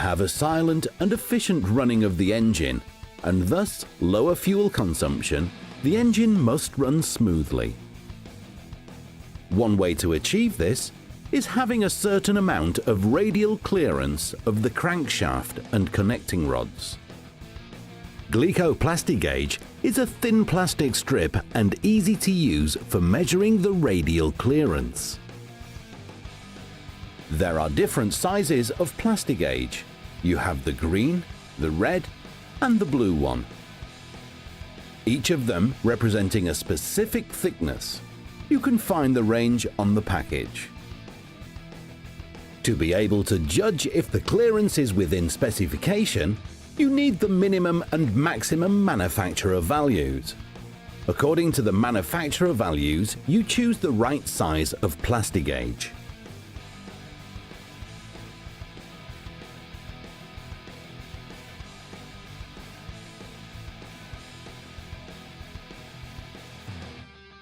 have a silent and efficient running of the engine, and thus lower fuel consumption, the engine must run smoothly. One way to achieve this is having a certain amount of radial clearance of the crankshaft and connecting rods. Glyco Plastigage is a thin plastic strip and easy to use for measuring the radial clearance. There are different sizes of Plastigage. You have the green, the red, and the blue one. Each of them representing a specific thickness. You can find the range on the package. To be able to judge if the clearance is within specification, you need the minimum and maximum manufacturer values. According to the manufacturer values, you choose the right size of Plastigage.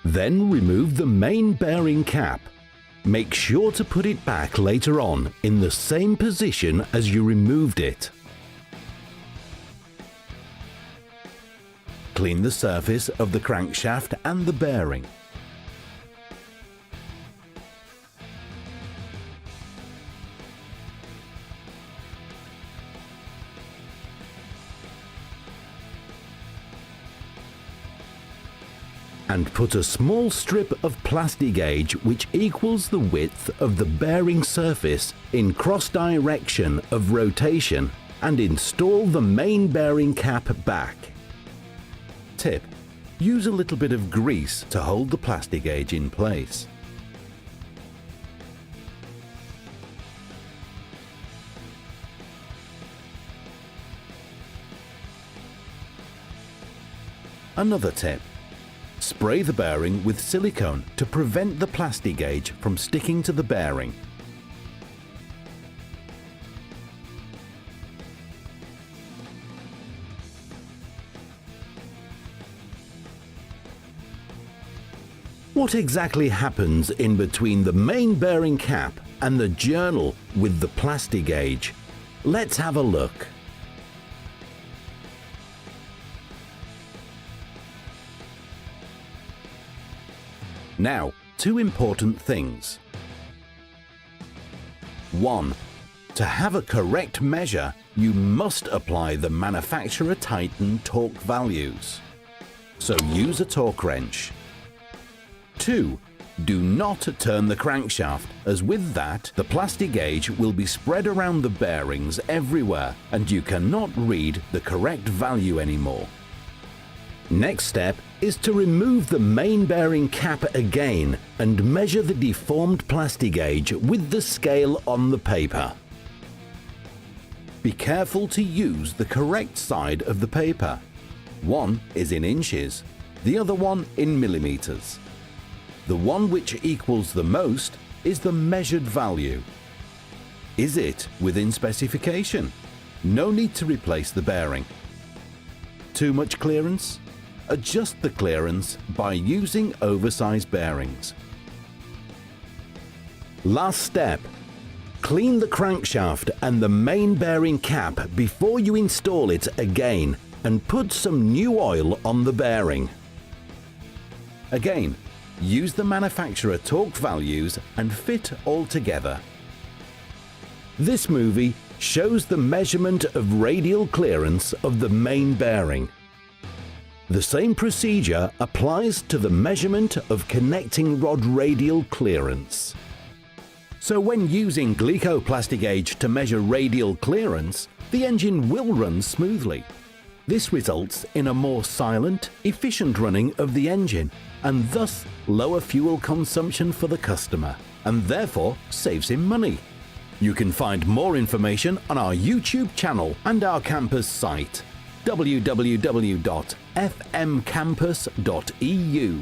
Then remove the main bearing cap. Make sure to put it back later on in the same position as you removed it. Clean the surface of the crankshaft and the bearing. And put a small strip of Plastigage which equals the width of the bearing surface in cross direction of rotation and install the main bearing cap back. Tip: use a little bit of grease to hold the Plastigage in place. Another tip: spray the bearing with silicone to prevent the Plastigage from sticking to the bearing. What exactly happens in between the main bearing cap and the journal with the Plastigage? Let's have a look. Now, two important things. 1. To have a correct measure, you must apply the manufacturer Titan torque values. So use a torque wrench. 2. Do not turn the crankshaft, as with that, the Plastigage will be spread around the bearings everywhere and you cannot read the correct value anymore. Next step is to remove the main bearing cap again and measure the deformed Plastigage with the scale on the paper. Be careful to use the correct side of the paper. One is in inches, the other one in millimeters. The one which equals the most is the measured value. Is it within specification? No need to replace the bearing. Too much clearance? Adjust the clearance by using oversized bearings. Last step: clean the crankshaft and the main bearing cap before you install it again and put some new oil on the bearing. Again, use the manufacturer torque values and fit all together. This movie shows the measurement of radial clearance of the main bearing. The same procedure applies to the measurement of connecting rod radial clearance. So when using Glyco Plastigage to measure radial clearance, the engine will run smoothly. This results in a more silent, efficient running of the engine and thus lower fuel consumption for the customer, and therefore saves him money. You can find more information on our YouTube channel and our campus site, www.fmcampus.eu.